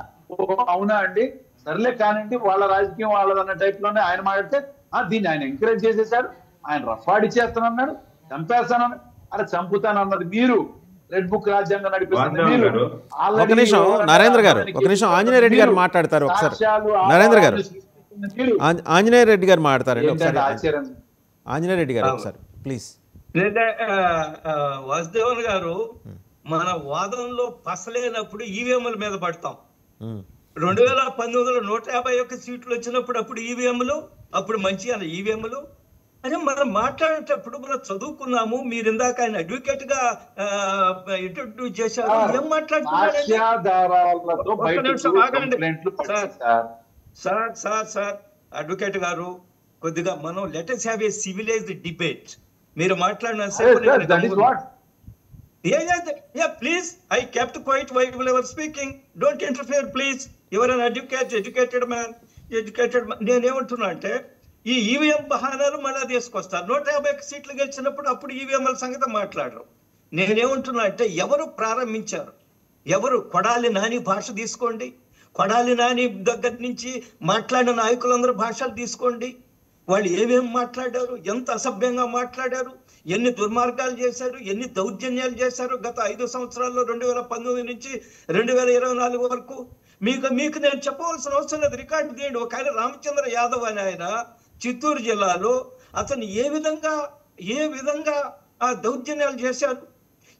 అవునా అండి, సర్లే కానివ్వండి, వాళ్ళ రాజకీయం వాళ్ళదన్న టైప్ లోనే ఆయన మాట్లాడితే దీన్ని ఆయన ఎంకరేజ్ చేసేసాడు. ఆయన రఫాడి చేస్తానన్నాడు, చంపేస్తానన్నాడు. అలా చంపుతానన్నది మీరు. రెడ్ బుక్ రాజ్యాంగం నడిపిస్తుంది మీరు. ఒక నిమిషం నరేంద్ర గారు, ఒక నిమిషం ఆంజనేయ రెడ్డి గారు మాట్లాడతారు ఒకసారి. నరేంద్ర గారు, ఆంజనేయ రెడ్డి గారు మాట్లాడతారండి ఒకసారి. ఆంజనేయ రెడ్డి గారు ఒకసారి ప్లీజ్. వాసుదేవన్ గారు, మన వాదనలో పసలేనప్పుడు ఈవీఎంల మీద పడతాం. 2019లో 151 సీట్లు వచ్చినప్పుడు అప్పుడు ఈవీఎంలు, అప్పుడు మంచి అన్న ఈవీఎంలు అని మనం మాట్లాడేటప్పుడు మనం చదువుకున్నాము. మీరు ఇందాక ఆయన అడ్వకేట్ గా ఇంట్రడ్యూస్ చేశారు. ఏం మాట్లాడుతున్నారు? సార్ అడ్వకేట్ గారు, కొద్దిగా మనం let us have a civilized debate. మీరు మాట్లాడిన please, I kept quiet while you were speaking. Don't interfere please. You are an educated man. నేనేమంటున్నా అంటే ఈ ఈవీఎం బహానాలు మళ్ళా తీసుకొస్తారు. 150 సీట్లు గెలిచినప్పుడు అప్పుడు ఈవీఎంల సంగతి మాట్లాడరు. నేనేమంటున్నా అంటే ఎవరు ప్రారంభించారు? ఎవరు? కొడాలి నాని భాష తీసుకోండి, కొడాలి నాని దగ్గర నుంచి మాట్లాడిన నాయకులందరూ భాషలు తీసుకోండి. వాళ్ళు ఏమేమి మాట్లాడారు, ఎంత అసభ్యంగా మాట్లాడారు, ఎన్ని దుర్మార్గాలు చేశారు, ఎన్ని దౌర్జన్యాలు చేశారు గత 5 సంవత్సరాల్లో 2019 నుంచి 2024 వరకు. మీకు నేను చెప్పవలసిన అవసరం లేదు, రికార్డు తీయండి. ఒక ఆయన రామచంద్ర యాదవ్ అని ఆయన చిత్తూరు జిల్లాలో అతను ఏ విధంగా ఆ దౌర్జన్యాలు చేశారు,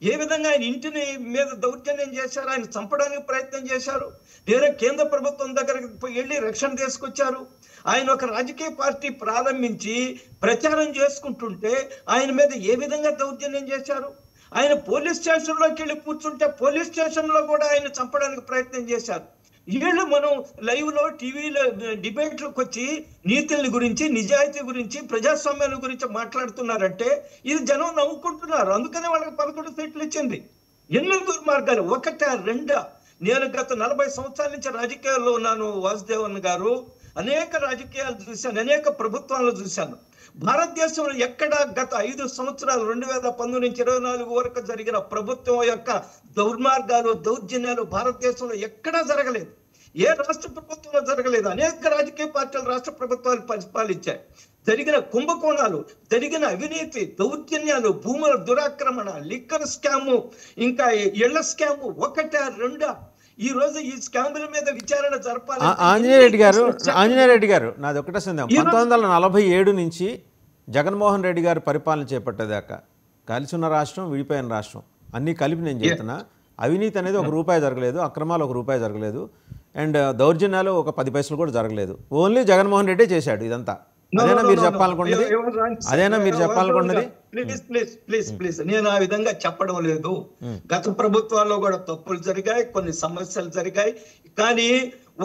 ఏ విధంగా ఆయన ఇంటిని మీద దౌర్జన్యం చేశారు, ఆయన చంపడానికి ప్రయత్నం చేశారు. వేరే కేంద్ర ప్రభుత్వం దగ్గరికి వెళ్ళి రక్షణ తీసుకొచ్చారు. ఆయన ఒక రాజకీయ పార్టీ ప్రారంభించి ప్రచారం చేసుకుంటుంటే ఆయన మీద ఏ విధంగా దౌర్జన్యం చేశారు. ఆయన పోలీస్ స్టేషన్లోకి వెళ్ళి కూర్చుంటే పోలీస్ స్టేషన్లో కూడా ఆయన చంపడానికి ప్రయత్నం చేశారు. వీళ్ళు మనం లైవ్ లో టీవీలో డిబేట్లకు వచ్చి నీతుల గురించి, నిజాయితీ గురించి, ప్రజాస్వామ్యాల గురించి మాట్లాడుతున్నారంటే ఇది జనం నవ్వుకుంటున్నారు. అందుకనే వాళ్ళకి 11 సీట్లు ఇచ్చింది. ఎన్నో దుర్మార్గాలు, 1, 2. నేను గత 40 సంవత్సరాల నుంచి రాజకీయాల్లో ఉన్నాను వాసుదేవన్ గారు. అనేక రాజకీయాలు చూశాను, అనేక ప్రభుత్వాలు చూశాను. భారతదేశంలో ఎక్కడ గత 5 సంవత్సరాలు 2019 నుంచి 24 వరకు జరిగిన ప్రభుత్వం యొక్క దుర్మార్గాలు, దౌర్జన్యాలు భారతదేశంలో ఎక్కడా జరగలేదు. ఏ రాష్ట్ర ప్రభుత్వంలో జరగలేదు. అనేక రాజకీయ పార్టీలు రాష్ట్ర ప్రభుత్వాలు పరిపాలించాయి. జరిగిన కుంభకోణాలు, జరిగిన అవినీతి, దౌర్జన్యాలు, భూముల దురాక్రమణ, లిక్కర్ స్కాము, ఇంకా ఇళ్ల స్కాము ఒకటా రెండా? ఈ రోజు ఈ స్కాముల మీద విచారణ జరపాలి. ఆంజనేయ రెడ్డి గారు నాది ఒకటే సందేహం. 1947 నుంచి జగన్మోహన్ రెడ్డి గారు పరిపాలన చేపట్టేదాకా కలిసి ఉన్న రాష్ట్రం, విడిపోయిన రాష్ట్రం అన్నీ కలిపి నేను చెప్తున్నా. అవినీతి అనేది ₹1 జరగలేదు, అక్రమాలు ₹1 జరగలేదు, అండ్ దౌర్జన్యాలు ఒక 10 పైసలు కూడా జరగలేదు. ఓన్లీ జగన్మోహన్ రెడ్డి చేశాడు ఇదంతా. అదేనా మీరు చెప్పాలనుకున్నది? అదేనా మీరు చెప్పాలనుకున్నది? ప్లీజ్ నేను ఆ విధంగా చెప్పడం లేదు. గత ప్రభుత్వాల్లో కూడా తప్పులు జరిగాయి, కొన్ని సమస్యలు జరిగాయి. కానీ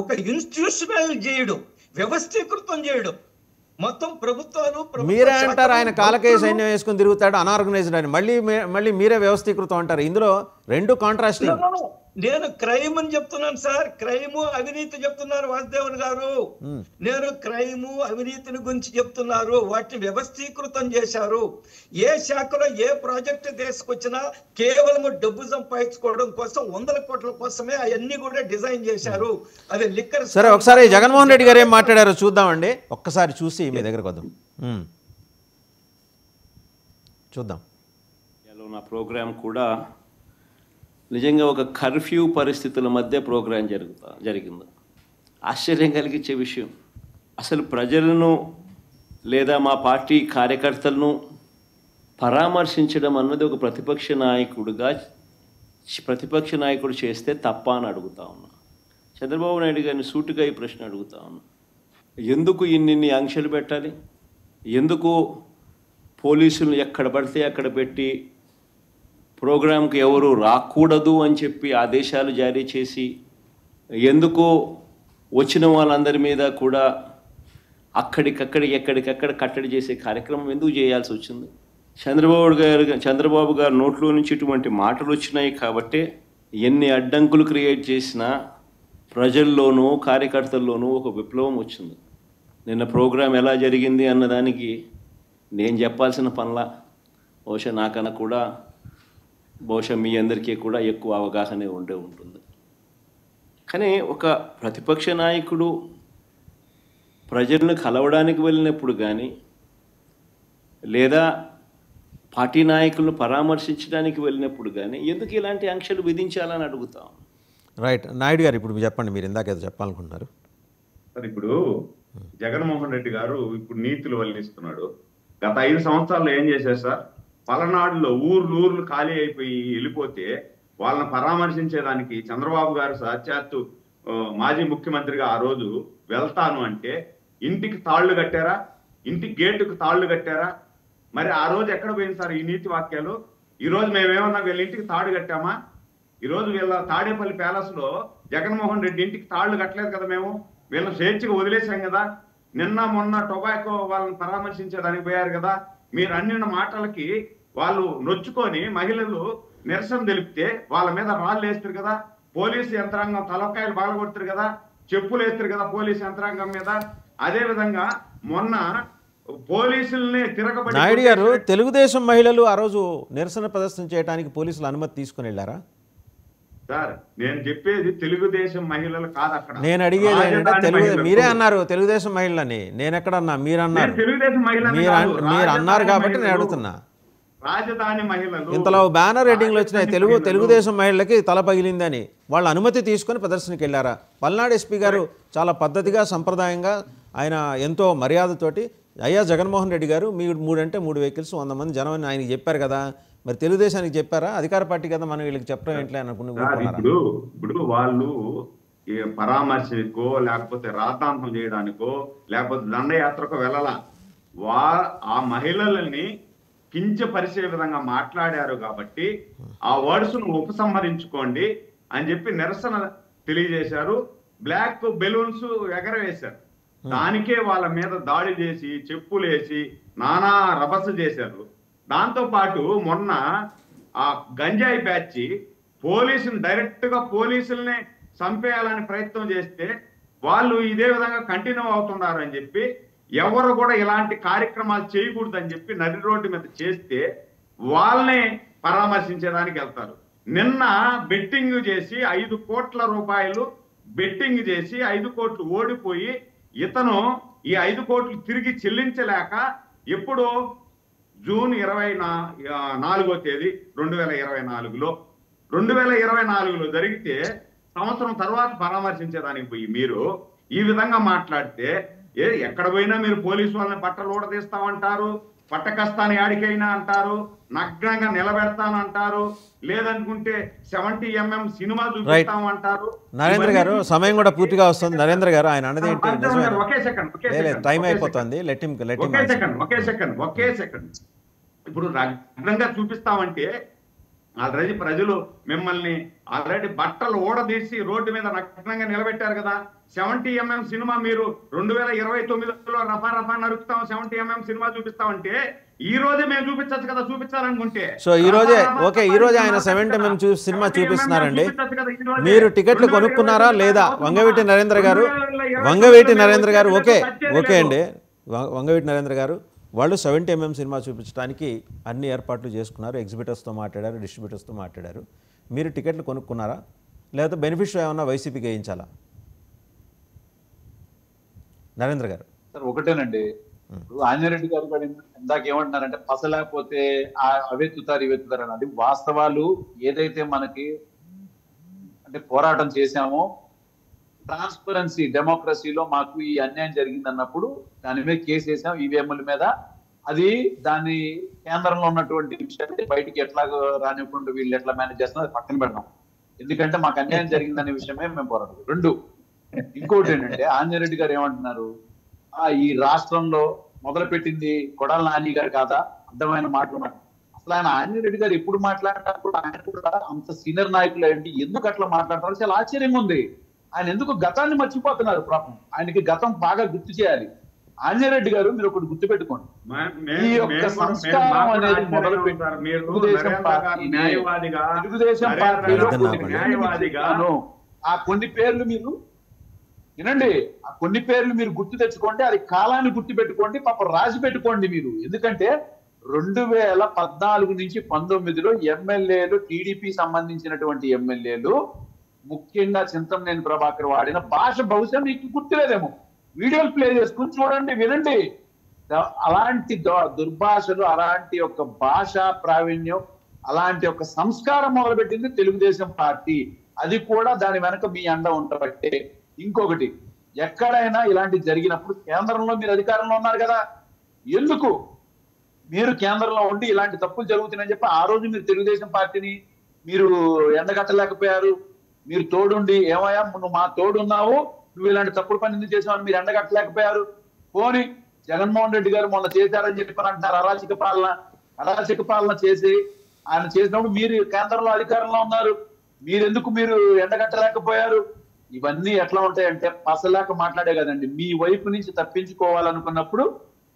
ఒక ఇన్స్టిట్యూషనల్ చేయడం, వ్యవస్థీకృతం చేయడం, మొత్తం ప్రభుత్వాలు మీరే అంటారు ఆయన కాలకేయ సైన్యం వేసుకుని తిరుగుతాడు, అనార్గనైజ్డ్ అని. మళ్ళీ మీరే వ్యవస్థీకృతం అంటారు. ఇందులో రెండు కాంట్రాస్టింగ్. నేను క్రైమ్ అని చెప్తున్నాను సార్, క్రైము అవినీతి చెప్తున్నారు వాసుదేవన్ గారు. నేను క్రైము అవినీతిని గురించి చెప్తున్నారు. వాటిని వ్యవస్థీకృతం చేశారు. ఏ శాఖలో ఏ ప్రాజెక్టు తీసుకొచ్చినా కేవలం డబ్బు సంపాదించుకోవడం కోసం, 100 కోట్ల కోసమే అవన్నీ కూడా డిజైన్ చేశారు. అది లిక్కర్. సరే, ఒకసారి జగన్మోహన్ రెడ్డి గారు ఏం మాట్లాడారో చూద్దామండి. ఒక్కసారి చూసి మీ దగ్గరకు వద్దాం, చూద్దాం. నా ప్రోగ్రాం కూడా నిజంగా ఒక కర్ఫ్యూ పరిస్థితుల మధ్య ప్రోగ్రాం జరిగింది. ఆశ్చర్యం కలిగించే విషయం, అసలు ప్రజలను లేదా మా పార్టీ కార్యకర్తలను పరామర్శించడం అన్నది ఒక ప్రతిపక్ష నాయకుడు చేస్తే తప్ప అని అడుగుతా ఉన్నా. చంద్రబాబు నాయుడు గారిని సూటిగా ఈ ప్రశ్న అడుగుతా ఉన్నా. ఎందుకు ఇన్ని ఆంక్షలు పెట్టాలి? ఎందుకు పోలీసులు ఎక్కడ పడితే అక్కడ పెట్టి ప్రోగ్రాంకి ఎవరు రాకూడదు అని చెప్పి ఆదేశాలు జారీ చేసి, ఎందుకు వచ్చిన వాళ్ళందరి మీద కూడా ఎక్కడికక్కడ కట్టడి చేసే కార్యక్రమం ఎందుకు చేయాల్సి వచ్చింది? చంద్రబాబు గారు నోట్లో నుంచి ఇటువంటి మాటలు వచ్చినాయి కాబట్టే ఎన్ని అడ్డంకులు క్రియేట్ చేసినా ప్రజల్లోనూ కార్యకర్తల్లోనూ ఒక విప్లవం వచ్చింది. నిన్న ప్రోగ్రాం ఎలా జరిగింది అన్నదానికి నేను చెప్పాల్సిన పనుల బహుశా నాకన్నా కూడా మీ అందరికీ కూడా ఎక్కువ అవగాహన ఉంటుంది. కానీ ఒక ప్రతిపక్ష నాయకుడు ప్రజలను కలవడానికి వెళ్ళినప్పుడు కానీ, లేదా పార్టీ నాయకులను పరామర్శించడానికి వెళ్ళినప్పుడు కానీ ఎందుకు ఇలాంటి ఆంక్షలు విధించాలని అడుగుతాం. రైట్, నాయుడు గారు ఇప్పుడు చెప్పండి, మీరు ఇందాక ఏదో చెప్పాలనుకుంటున్నారు. సార్, ఇప్పుడు జగన్మోహన్ రెడ్డి గారు ఇప్పుడు నీతులు వల్లిస్తున్నాడు. గత 5 సంవత్సరాల్లో ఏం చేశారు సార్? పలనాడులో ఊర్లు ఖాళీ అయిపోయి వెళ్ళిపోతే వాళ్ళని పరామర్శించేదానికి చంద్రబాబు గారు సాక్షాత్తు మాజీ ముఖ్యమంత్రిగా ఆ రోజు వెళ్తాను అంటే ఇంటికి తాళ్లు కట్టారా? ఇంటి గేటుకు తాళ్లు కట్టారా? మరి ఆ రోజు ఎక్కడ పోయింది సార్ ఈ నీతి వాక్యాలు? ఈ రోజు మేమేమన్నా వీళ్ళ ఇంటికి తాడు కట్టామా? ఈ రోజు వీళ్ళ తాడేపల్లి ప్యాలెస్ లో జగన్మోహన్ రెడ్డి ఇంటికి తాళ్లు కట్టలేదు కదా. మేము వీళ్ళని స్వేచ్ఛగా వదిలేసాం కదా. నిన్న మొన్న టొబాకో వాళ్ళని పరామర్శించేదానికి పోయారు కదా. మీరు అన్ని మాటలకి వాళ్ళు నొచ్చుకొని మహిళలు నిరసన తెలిపితే వాళ్ళ మీద రాళ్ళు వేస్తారు కదా. పోలీసు యంత్రాంగం తలకాయలు బాగొడతారు కదా, చెప్పులు వేస్తారు కదా పోలీసు యంత్రాంగం మీద. అదే విధంగా మొన్న పోలీసుల్ని తిరగబడి. నాయుడు గారు, తెలుగుదేశం మహిళలు ఆ రోజు నిరసన ప్రదర్శన చేయడానికి పోలీసులు అనుమతి తీసుకుని వెళ్ళారా? సార్, నేను చెప్పేది తెలుగుదేశం మహిళలు కాదు. అక్కడ నేను అడిగేది ఏంటంటే, మీరే అన్నారు తెలుగుదేశం మహిళలని. నేను ఎక్కడన్నా? మీరు అన్నారు. తెలుగుదేశం మీరు అన్నారు కాబట్టి నేను అడుగుతున్నా. రాజధాని మహిళలు ఇంతలో బ్యానర్ హెడ్డింగ్లు వచ్చినాయి, తెలుగుదేశం మహిళలకి తల పగిలిందని. వాళ్ళు అనుమతి తీసుకొని ప్రదర్శనకి వెళ్ళారా? పల్నాడు ఎస్పీ గారు చాలా పద్ధతిగా, సంప్రదాయంగా, ఆయన ఎంతో మర్యాదతోటి, అయ్యా జగన్మోహన్ రెడ్డి గారు మీ 3 అంటే 3 వెహికల్స్ 100 మంది జనం అని ఆయనకి చెప్పారు కదా. మరి తెలుగుదేశానికి చెప్పారా? అధికార పార్టీ కదా, మనం వీళ్ళకి చెప్పడం ఏంట్లే అనుకున్నారా? ఇప్పుడు వాళ్ళు పరామర్శకో లేకపోతే రాద్ధాంతం చేయడానికో లేకపోతే దండయాత్రకు వెళ్ళాల. ఆ మహిళలని కించపరిచే విధంగా మాట్లాడారు కాబట్టి ఆ వర్డ్స్ ను ఉపసంహరించుకోండి అని చెప్పి నిరసన తెలియజేశారు. బ్లాక్ బెలూన్స్ ఎగరవేశారు. దానికే వాళ్ళ మీద దాడి చేసి చెప్పులేసి నానా రభస చేశారు. దాంతో పాటు మొన్న ఆ గంజాయి బ్యాచ్ పోలీసులు డైరెక్ట్ గా పోలీసుల్ని చంపేయాలని ప్రయత్నం చేస్తే వాళ్ళు ఇదే విధంగా కంటిన్యూ అవుతున్నారు అని చెప్పి, ఎవరు కూడా ఇలాంటి కార్యక్రమాలు చేయకూడదని చెప్పి నడి రోడ్డు మీద చేస్తే వాళ్ళని పరామర్శించడానికి వెళ్తారు. నిన్న బెట్టింగ్ చేసి 5 కోట్ల రూపాయలు బెట్టింగ్ చేసి 5 కోట్లు ఓడిపోయి ఇతను ఈ 5 కోట్లు తిరిగి చెల్లించలేక ఎప్పుడు జూన్ 24వ తేదీ 2024లో జరిగితే సంవత్సరం తర్వాత పరామర్శించేదానికి పోయి మీరు ఈ విధంగా మాట్లాడితే ఎక్కడ పోయినా మీరు పోలీసు వాళ్ళని బట్టలు ఊడదీస్తామంటారు, పట్టకస్తాని యాడికైనా అంటారు, నగ్నంగా నిలబెడతానంటారు, లేదనుకుంటే 70mm సినిమా చూపిస్తామంటారు. నరేంద్ర గారు సమయం కూడా పూర్తిగా వస్తుంది. నరేంద్ర గారు ఆయన అన్నది ఏంటి? ఒకే సెకండ్ టైం అయిపోతుంది. ఒకే సెకండ్ ఇప్పుడు నగ్నంగా చూపిస్తామంటే ఆల్రెడీ ప్రజలు మిమ్మల్ని ఆల్రెడీ బట్టలు ఊడదీసి రోడ్డు మీద నగ్నంగా నిలబెట్టారు కదా. 70mm సినిమా మీరు 2029లో రఫా నరుకుతాం 70mm సినిమా చూపిస్తామంటే ఈ రోజే మేము చూపించచ్చు కదా, చూపించాలనుకుంటే. సో ఈ రోజే ఆయన 70mm సినిమా చూపిస్తున్నారండి. మీరు టికెట్లు కొనుక్కున్నారా లేదా? వంగవీటి నరేంద్ర గారు ఓకే అండి. వంగవీటి నరేంద్ర గారు వాళ్ళు 70mm సినిమా చూపించడానికి అన్ని ఏర్పాట్లు చేసుకున్నారు. ఎగ్జిబిటర్స్తో మాట్లాడారు, డిస్ట్రిబ్యూటర్స్తో మాట్లాడారు. మీరు టికెట్లు కొనుక్కున్నారా లేకపోతే బెనిఫిషియరీ ఏమన్నా వైసీపీకి వేయించాలా? నరేంద్ర గారు సార్ ఒకటేనండి. ఇప్పుడు ఆంజనేయుడు గారు కూడా ఇందాక ఏమంటున్నారంటే పసలేకపోతే అవేత్తుతారు ఇవెత్తుతారు అని. అది వాస్తవాలు ఏదైతే మనకి అంటే పోరాటం చేశామో ట్రాన్స్పరెన్సీ డెమోక్రసీలో మాకు ఈ అన్యాయం జరిగింది అన్నప్పుడు దాని మీద కేసు వేసాం ఈవీఎంల మీద. అది దాన్ని కేంద్రంలో ఉన్నటువంటి విషయాన్ని బయటికి ఎట్లా రానివ్వకుండా వీళ్ళు ఎట్లా మేనేజ్ చేస్తున్నారు పక్కన పెడతాం. ఎందుకంటే మాకు అన్యాయం జరిగిందనే విషయమే మేము పోరాటం. 2 ఇంకోటి ఏంటంటే ఆంజనేయుడు గారు ఏమంటున్నారు, ఈ రాష్ట్రంలో మొదలుపెట్టింది కొడాల నాని గారు కాదా? అర్థమైన మాటలు అసలు ఆయన ఆంజనేయుడు గారు ఎప్పుడు మాట్లాడినప్పుడు ఆయన కూడా అంత సీనియర్ నాయకులు ఏంటి, ఎందుకు అట్లా మాట్లాడతారో చాలా ఆశ్చర్యంగా ఉంది. ఆయన ఎందుకు గతాన్ని మర్చిపోతున్నారు? పాపం ఆయనకి గతం బాగా గుర్తు చేయాలి. ఆంజనేయుడు గారు మీరు ఒకటి గుర్తు పెట్టుకోండి, ఈ యొక్క సంస్కారం అనేది మొదలుపెట్టారు తెలుగుదేశం పార్టీలో ఆ కొన్ని పేర్లు మీరు వినండి, ఆ కొన్ని పేర్లు మీరు గుర్తు తెచ్చుకోండి, అది కాలాన్ని గుర్తు పెట్టుకోండి, పాప రాసి పెట్టుకోండి మీరు. ఎందుకంటే 2014 నుంచి 19లో ఎమ్మెల్యేలు టీడీపీ సంబంధించినటువంటి ఎమ్మెల్యేలు ముఖ్యంగా చింతమనేని ప్రభాకర్ వాడిన భాష బహుశా మీకు గుర్తులేదేమో. వీడియోలు ప్లే చేసుకుని చూడండి, వినండి. అలాంటి దుర్భాషలు, అలాంటి ఒక భాషా ప్రావీణ్యం, అలాంటి ఒక సంస్కారం మొదలుపెట్టింది తెలుగుదేశం పార్టీ. అది కూడా దాని వెనక మీ అండ ఉండబట్టే. ఇంకొకటి, ఎక్కడైనా ఇలాంటి జరిగినప్పుడు కేంద్రంలో మీరు అధికారంలో ఉన్నారు కదా, ఎందుకు మీరు కేంద్రంలో ఉండి ఇలాంటి తప్పులు జరుగుతున్నాయని చెప్పి ఆ రోజు మీరు తెలుగుదేశం పార్టీని మీరు ఎండగట్టలేకపోయారు? మీరు తోడుండి ఏమయ్యా నువ్వు మా తోడున్నావు, నువ్వు ఇలాంటి తప్పుడు పని ఎందుకు చేసావని మీరు ఎండగట్టలేకపోయారు. పోనీ జగన్మోహన్ రెడ్డి గారు మొన్న చేశారని చెప్పి అంటారు అరాచక పాలన చేసి ఆయన చేసినప్పుడు మీరు కేంద్రంలో అధికారంలో ఉన్నారు, మీరెందుకు మీరు ఎండగట్టలేకపోయారు? ఇవన్నీ ఎట్లా ఉంటాయంటే పసలేక మాట్లాడే కదండి. మీ వైపు నుంచి తప్పించుకోవాలనుకున్నప్పుడు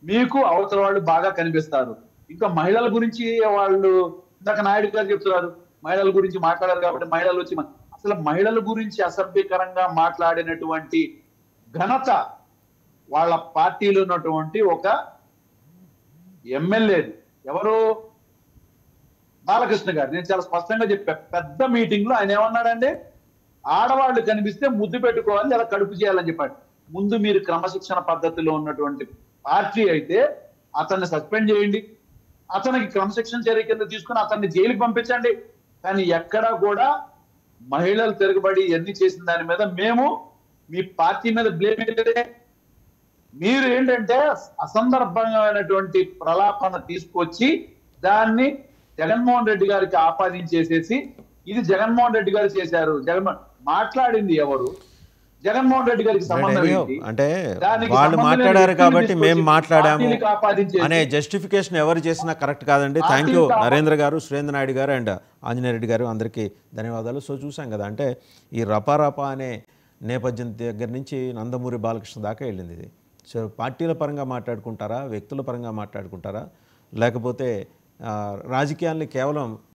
మీకు అవతల వాళ్ళు బాగా కనిపిస్తారు. ఇంకా మహిళల గురించి వాళ్ళు ఇందాక నాయుడు గారు చెప్తున్నారు, మహిళల గురించి మాట్లాడారు కాబట్టి మహిళలు వచ్చి అసలు మహిళల గురించి అసభ్యకరంగా మాట్లాడినటువంటి ఘనత వాళ్ళ పార్టీలో ఉన్నటువంటి ఒక ఎమ్మెల్యే ఎవరు, బాలకృష్ణ గారు. నేను చాలా స్పష్టంగా చెప్పా, పెద్ద మీటింగ్ లో ఆయన ఏమన్నాడంటే ఆడవాళ్ళు కనిపిస్తే ముద్దు పెట్టుకోవాలి లేదా కడుపు చేయాలని చెప్పాడు. ముందు మీరు క్రమశిక్షణ పద్ధతిలో ఉన్నటువంటి పార్టీ అయితే అతన్ని సస్పెండ్ చేయండి, అతనికి క్రమశిక్షణ చర్య కింద తీసుకుని అతన్ని జైలుకి పంపించండి. కానీ ఎక్కడా కూడా మహిళలు తిరగబడి ఎన్ని చేసిన దాని మీద మేము మీ పార్టీ మీద బ్లేమ్ లేదే. మీరు ఏంటంటే అసందర్భమైనటువంటి ప్రలాపన తీసుకొచ్చి దాన్ని జగన్మోహన్ రెడ్డి గారికి ఆపాదించేసేసి ఇది జగన్మోహన్ రెడ్డి గారు చేశారు, మాట్లాడింది ఎవరు, జగన్మోహన్ రెడ్డి గారికి సంబంధం ఏంటి? అంటే వాళ్ళు మాట్లాడారు కాబట్టి మేము మాట్లాడాము అనే జస్టిఫికేషన్ ఎవరు చేసినా కరెక్ట్ కాదండి. థ్యాంక్ యూ నరేంద్ర గారు, సురేంద్ర నాయుడు గారు అండ్ ఆంజనేయ రెడ్డి గారు, అందరికీ ధన్యవాదాలు. సో చూసాం కదా, అంటే ఈ రపారపా అనే నేపథ్యం దగ్గర నుంచి నందమూరి బాలకృష్ణ దాకా వెళ్ళింది ఇది. సో పార్టీల పరంగా మాట్లాడుకుంటారా, వ్యక్తుల పరంగా మాట్లాడుకుంటారా, లేకపోతే రాజకీయాల్ని కేవలం